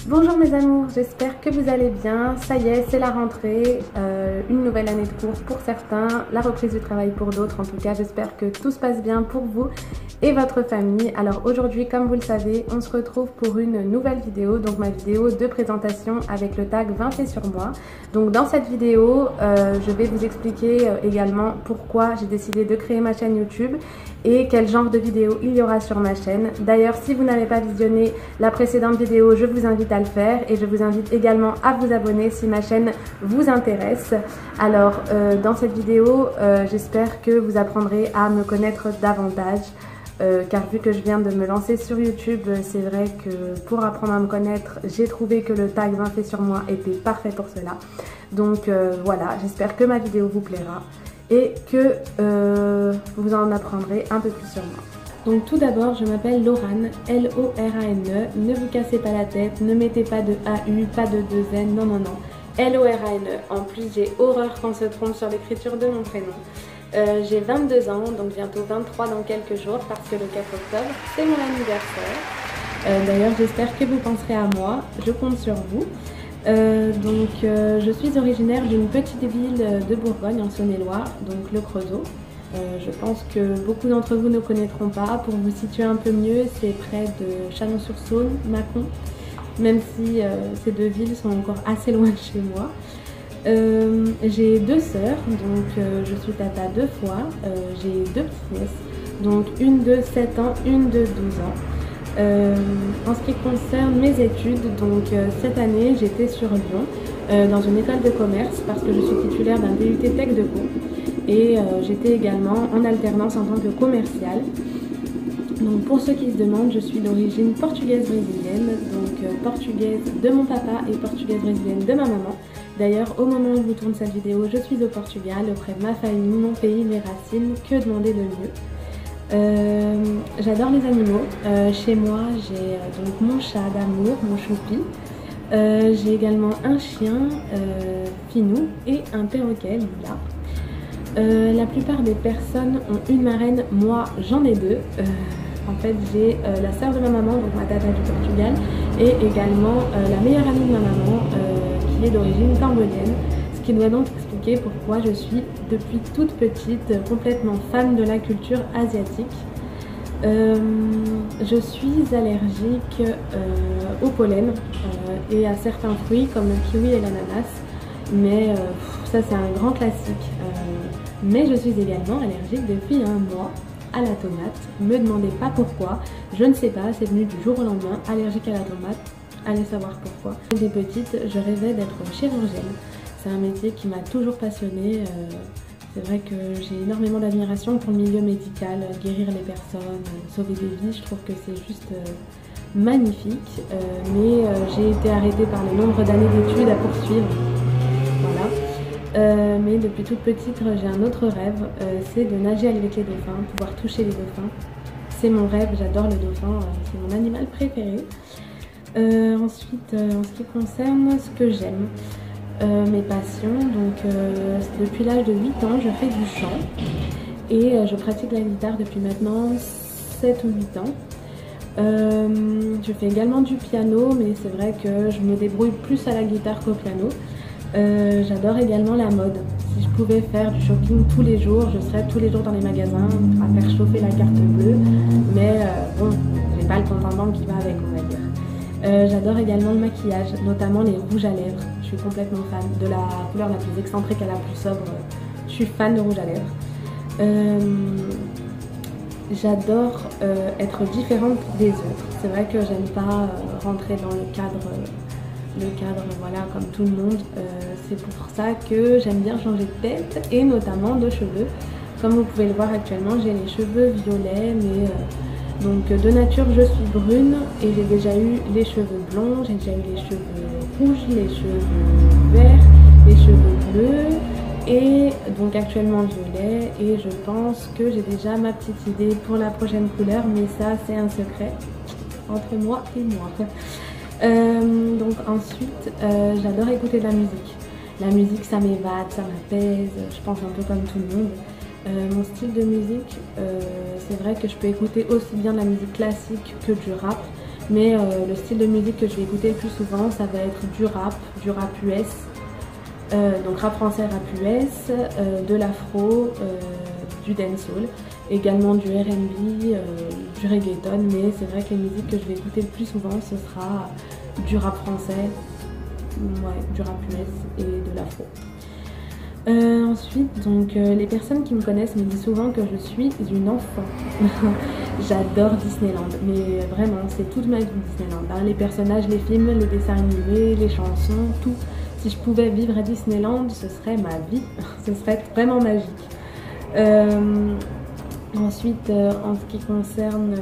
Bonjour mes amours, j'espère que vous allez bien. Ça y est, c'est la rentrée, une nouvelle année de cours pour certains, la reprise du travail pour d'autres. En tout cas, j'espère que tout se passe bien pour vous et votre famille. Alors aujourd'hui, comme vous le savez, on se retrouve pour une nouvelle vidéo, donc ma vidéo de présentation avec le tag 20 faits sur moi. Donc dans cette vidéo, je vais vous expliquer également pourquoi j'ai décidé de créer ma chaîne YouTube et quel genre de vidéo il y aura sur ma chaîne. D'ailleurs, si vous n'avez pas visionné la précédente vidéo, je vous invite à le faire et je vous invite également à vous abonner si ma chaîne vous intéresse. Alors dans cette vidéo, j'espère que vous apprendrez à me connaître davantage. Car vu que je viens de me lancer sur YouTube, c'est vrai que pour apprendre à me connaître, j'ai trouvé que le tag 20 faits sur moi était parfait pour cela. Donc voilà, j'espère que ma vidéo vous plaira et que vous en apprendrez un peu plus sur moi. Donc tout d'abord, je m'appelle Lorane, L-O-R-A-N-E, ne vous cassez pas la tête, ne mettez pas de A-U, pas de 2-N, non non non, L-O-R-A-N-E. En plus, j'ai horreur quand on se trompe sur l'écriture de mon prénom. J'ai 22 ans, donc bientôt 23 dans quelques jours, parce que le 4 octobre, c'est mon anniversaire. D'ailleurs, j'espère que vous penserez à moi, je compte sur vous. Je suis originaire d'une petite ville de Bourgogne, en Saône-et-Loire, donc le Creusot. Je pense que beaucoup d'entre vous ne connaîtront pas. Pour vous situer un peu mieux, c'est près de Chalon-sur-Saône, Mâcon, même si ces deux villes sont encore assez loin de chez moi. J'ai deux sœurs, donc je suis tata deux fois. J'ai deux petites-nièces, donc une de 7 ans, une de 12 ans. En ce qui concerne mes études, donc cette année j'étais sur Lyon dans une école de commerce parce que je suis titulaire d'un DUT Tech de Co. Et j'étais également en alternance en tant que commerciale. Donc pour ceux qui se demandent, je suis d'origine portugaise brésilienne, donc portugaise de mon papa et portugaise brésilienne de ma maman. D'ailleurs, au moment où je vous tourne cette vidéo, je suis au Portugal, auprès de ma famille, mon pays, mes racines. Que demander de mieux? J'adore les animaux. Chez moi, j'ai donc mon chat d'amour, mon choupi. J'ai également un chien, Finou, et un perroquet, Lula. La plupart des personnes ont une marraine, moi j'en ai deux. En fait, j'ai la sœur de ma maman, donc ma tata du Portugal, et également la meilleure amie de ma maman, qui est d'origine cambodgienne. Ce qui doit donc expliquer pourquoi je suis depuis toute petite complètement fan de la culture asiatique. Je suis allergique au pollen et à certains fruits comme le kiwi et l'ananas, mais ça c'est un grand classique. Mais je suis également allergique depuis un mois à la tomate. Me demandez pas pourquoi, je ne sais pas, c'est venu du jour au lendemain, allergique à la tomate, allez savoir pourquoi. Dès petite, je rêvais d'être chirurgienne. C'est un métier qui m'a toujours passionnée. C'est vrai que j'ai énormément d'admiration pour le milieu médical, guérir les personnes, sauver des vies, je trouve que c'est juste magnifique. Mais j'ai été arrêtée par le nombre d'années d'études à poursuivre. Voilà. Mais depuis toute petite, j'ai un autre rêve, c'est de nager avec les dauphins, pouvoir toucher les dauphins. C'est mon rêve, j'adore le dauphin, c'est mon animal préféré. Ensuite, en ce qui concerne ce que j'aime, mes passions, donc depuis l'âge de 8 ans, je fais du chant et je pratique la guitare depuis maintenant 7 ou 8 ans. Je fais également du piano, mais c'est vrai que je me débrouille plus à la guitare qu'au piano. J'adore également la mode. Si je pouvais faire du shopping tous les jours, je serais tous les jours dans les magasins à faire chauffer la carte bleue. Mais bon, j'ai pas le compte en banque qui va avec, on va dire. J'adore également le maquillage, notamment les rouges à lèvres. Je suis complètement fan de la couleur la plus excentrique à la plus sobre. Je suis fan de rouge à lèvres. J'adore être différente des autres. C'est vrai que j'aime pas rentrer dans le cadre voilà, comme tout le monde. C'est pour ça que j'aime bien changer de tête et notamment de cheveux. Comme vous pouvez le voir actuellement, j'ai les cheveux violets, mais donc de nature je suis brune et j'ai déjà eu les cheveux blonds, j'ai déjà eu les cheveux rouges, les cheveux verts, les cheveux bleus et donc actuellement violet. Et je pense que j'ai déjà ma petite idée pour la prochaine couleur, mais ça c'est un secret entre moi et moi. Donc ensuite, j'adore écouter de la musique. La musique, ça m'évade, ça m'apaise, je pense un peu comme tout le monde. Mon style de musique, c'est vrai que je peux écouter aussi bien de la musique classique que du rap, Mais le style de musique que je vais écouter le plus souvent, ça va être du rap US, donc rap français, rap US, de l'afro, du dancehall, également du R&B, du reggaeton, mais c'est vrai que les musiques que je vais écouter le plus souvent, ce sera du rap français, ouais, du rap US et de l'afro. Ensuite, donc, les personnes qui me connaissent me disent souvent que je suis une enfant. J'adore Disneyland, mais vraiment, c'est toute ma vie Disneyland. Hein. Les personnages, les films, les dessins animés, les chansons, tout. Si je pouvais vivre à Disneyland, ce serait ma vie. Ce serait vraiment magique. Ensuite, en ce qui concerne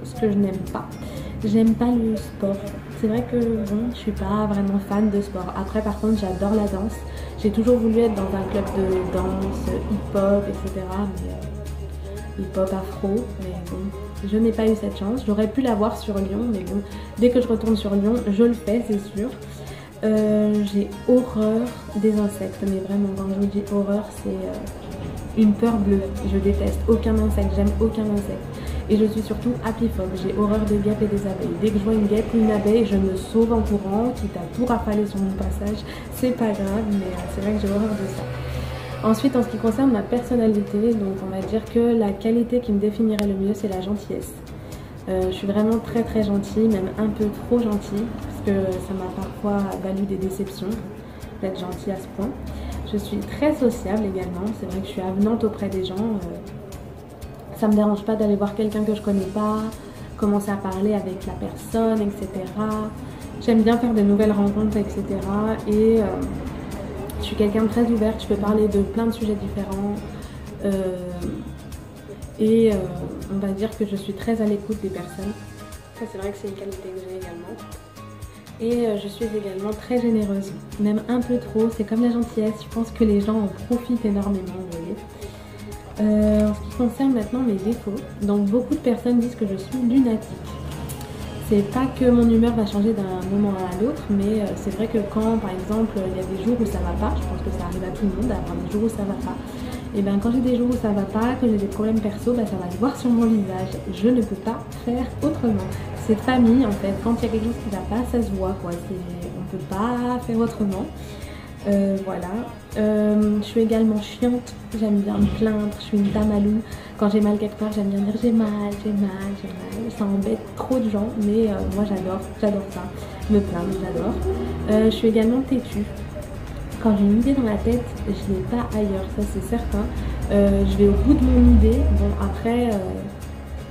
ce que je n'aime pas, j'aime pas le sport. C'est vrai que bon, je suis pas vraiment fan de sport. Après, par contre, j'adore la danse. J'ai toujours voulu être dans un club de danse, hip-hop, etc. Mais hip-hop afro, mais bon, je n'ai pas eu cette chance. J'aurais pu l'avoir sur Lyon, mais bon, dès que je retourne sur Lyon, je le fais, c'est sûr. J'ai horreur des insectes, mais vraiment, quand je vous dis horreur, c'est une peur bleue. Je déteste aucun insecte, j'aime aucun insecte. Et je suis surtout apiphobe, j'ai horreur des guêpes et des abeilles. Dès que je vois une guêpe ou une abeille, je me sauve en courant, quitte à tout rafaler sur mon passage. C'est pas grave, mais c'est vrai que j'ai horreur de ça. Ensuite, en ce qui concerne ma personnalité, donc on va dire que la qualité qui me définirait le mieux, c'est la gentillesse. Je suis vraiment très très gentille, même un peu trop gentille, parce que ça m'a parfois valu des déceptions d'être gentille à ce point. Je suis très sociable également, c'est vrai que je suis avenante auprès des gens. Ça me dérange pas d'aller voir quelqu'un que je connais pas, commencer à parler avec la personne, etc. J'aime bien faire de nouvelles rencontres, etc. Et je suis quelqu'un de très ouverte, je peux parler de plein de sujets différents. On va dire que je suis très à l'écoute des personnes. Ça, c'est vrai que c'est une qualité que j'ai également. Et je suis également très généreuse, même un peu trop. C'est comme la gentillesse, je pense que les gens en profitent énormément, vous voyez. En ce qui concerne maintenant mes défauts, donc beaucoup de personnes disent que je suis lunatique. C'est pas que mon humeur va changer d'un moment à l'autre, mais c'est vrai que quand par exemple il y a des jours où ça va pas, je pense que ça arrive à tout le monde d'avoir des jours où ça va pas. Et bien quand j'ai des jours où ça va pas, que j'ai des problèmes perso, ben, ça va se voir sur mon visage. Je ne peux pas faire autrement. C'est famille en fait, quand il y a quelque chose qui va pas, ça se voit quoi. On peut pas faire autrement. Voilà. Je suis également chiante, j'aime bien me plaindre, je suis une tamalou. Quand j'ai mal quelque part, j'aime bien dire j'ai mal. Ça embête trop de gens, mais moi j'adore ça. Me plaindre, j'adore. Je suis également têtue. Quand j'ai une idée dans la tête, je ne l'ai pas ailleurs, ça c'est certain. Je vais au bout de mon idée. Bon, après,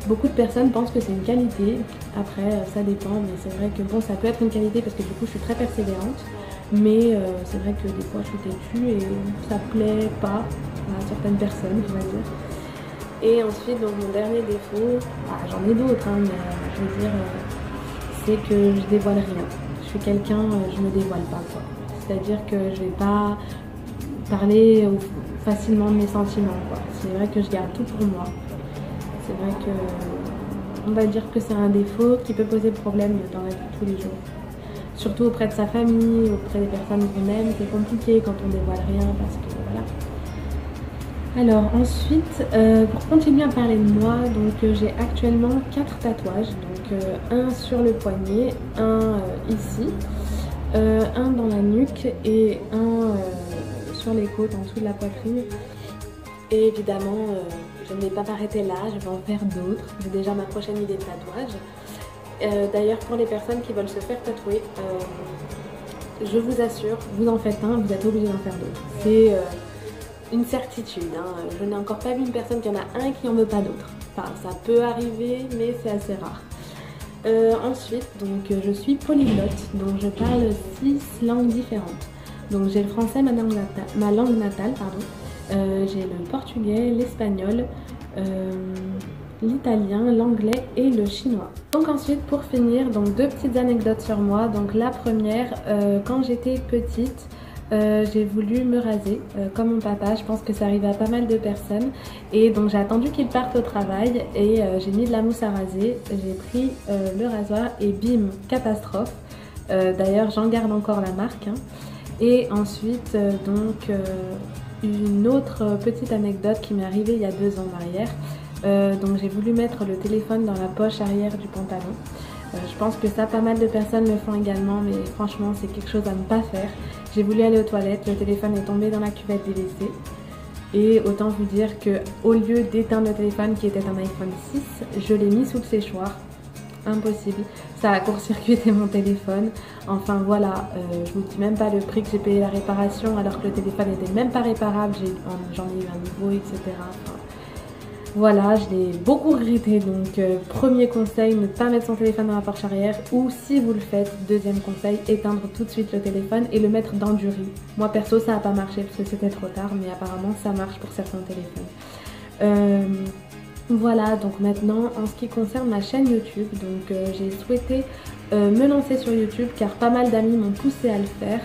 beaucoup de personnes pensent que c'est une qualité. Après, ça dépend, mais c'est vrai que bon, ça peut être une qualité parce que du coup, je suis très persévérante. Mais c'est vrai que des fois, je suis têtue et ça plaît pas à certaines personnes, on va dire. Et ensuite, donc mon dernier défaut, j'en ai d'autres, hein, mais je veux dire, c'est que je dévoile rien. Je suis quelqu'un, je me dévoile pas, quoi. C'est-à-dire que je vais pas parler facilement de mes sentiments, quoi. C'est vrai que je garde tout pour moi. C'est vrai que on va dire que c'est un défaut qui peut poser problème dans la vie de tous les jours. Surtout auprès de sa famille, auprès des personnes qu'on aime, c'est compliqué quand on dévoile rien parce que voilà. Alors ensuite, pour continuer à parler de moi, donc j'ai actuellement 4 tatouages, donc un sur le poignet, un ici, un dans la nuque et un sur les côtes en dessous de la poitrine. Et évidemment, je ne vais pas m'arrêter là, je vais en faire d'autres. J'ai déjà ma prochaine idée de tatouage. D'ailleurs, pour les personnes qui veulent se faire tatouer, je vous assure, vous en faites un, vous êtes obligé d'en faire d'autres. C'est une certitude. Hein. Je n'ai encore pas vu une personne qui en a un qui n'en veut pas d'autres. Enfin, ça peut arriver, mais c'est assez rare. Ensuite, donc, je suis polyglotte, donc je parle 6 langues différentes. Donc j'ai le français, ma langue natale, pardon. J'ai le portugais, l'espagnol, l'italien, l'anglais et le chinois. Donc ensuite, pour finir, donc 2 petites anecdotes sur moi. Donc la première, quand j'étais petite, j'ai voulu me raser comme mon papa. Je pense que ça arrive à pas mal de personnes. Et donc j'ai attendu qu'il parte au travail et j'ai mis de la mousse à raser. J'ai pris le rasoir et bim, catastrophe. D'ailleurs, j'en garde encore la marque. Hein. Et ensuite, une autre petite anecdote qui m'est arrivée il y a 2 ans en arrière. Donc j'ai voulu mettre le téléphone dans la poche arrière du pantalon. Je pense que ça, pas mal de personnes le font également, mais franchement, c'est quelque chose à ne pas faire. J'ai voulu aller aux toilettes, le téléphone est tombé dans la cuvette des WC. Et autant vous dire que au lieu d'éteindre le téléphone qui était un iPhone 6, je l'ai mis sous le séchoir. Impossible, ça a court-circuité mon téléphone. Enfin voilà, je vous dis même pas le prix que j'ai payé la réparation alors que le téléphone n'était même pas réparable. J'en ai eu un nouveau, etc. Enfin, voilà, je l'ai beaucoup regretté. Donc premier conseil, ne pas mettre son téléphone dans la marche arrière, ou si vous le faites, deuxième conseil, éteindre tout de suite le téléphone et le mettre dans du riz. Moi perso ça n'a pas marché parce que c'était trop tard, mais apparemment ça marche pour certains téléphones. Voilà, donc maintenant en ce qui concerne ma chaîne YouTube, donc j'ai souhaité me lancer sur YouTube car pas mal d'amis m'ont poussé à le faire.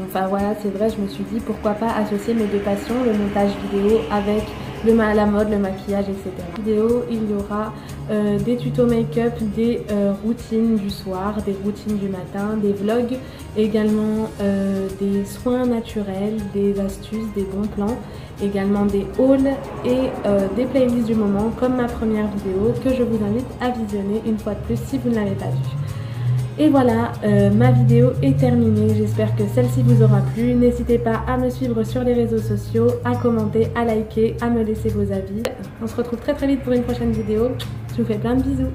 Enfin voilà, c'est vrai, je me suis dit pourquoi pas associer mes deux passions, le montage vidéo avec la mode, le maquillage, etc. Vidéo, il y aura des tutos make-up, des routines du soir, des routines du matin, des vlogs, également des soins naturels, des astuces, des bons plans, également des hauls et des playlists du moment comme ma première vidéo que je vous invite à visionner une fois de plus si vous ne l'avez pas vue. Et voilà, ma vidéo est terminée, j'espère que celle-ci vous aura plu. N'hésitez pas à me suivre sur les réseaux sociaux, à commenter, à liker, à me laisser vos avis. On se retrouve très vite pour une prochaine vidéo. Je vous fais plein de bisous.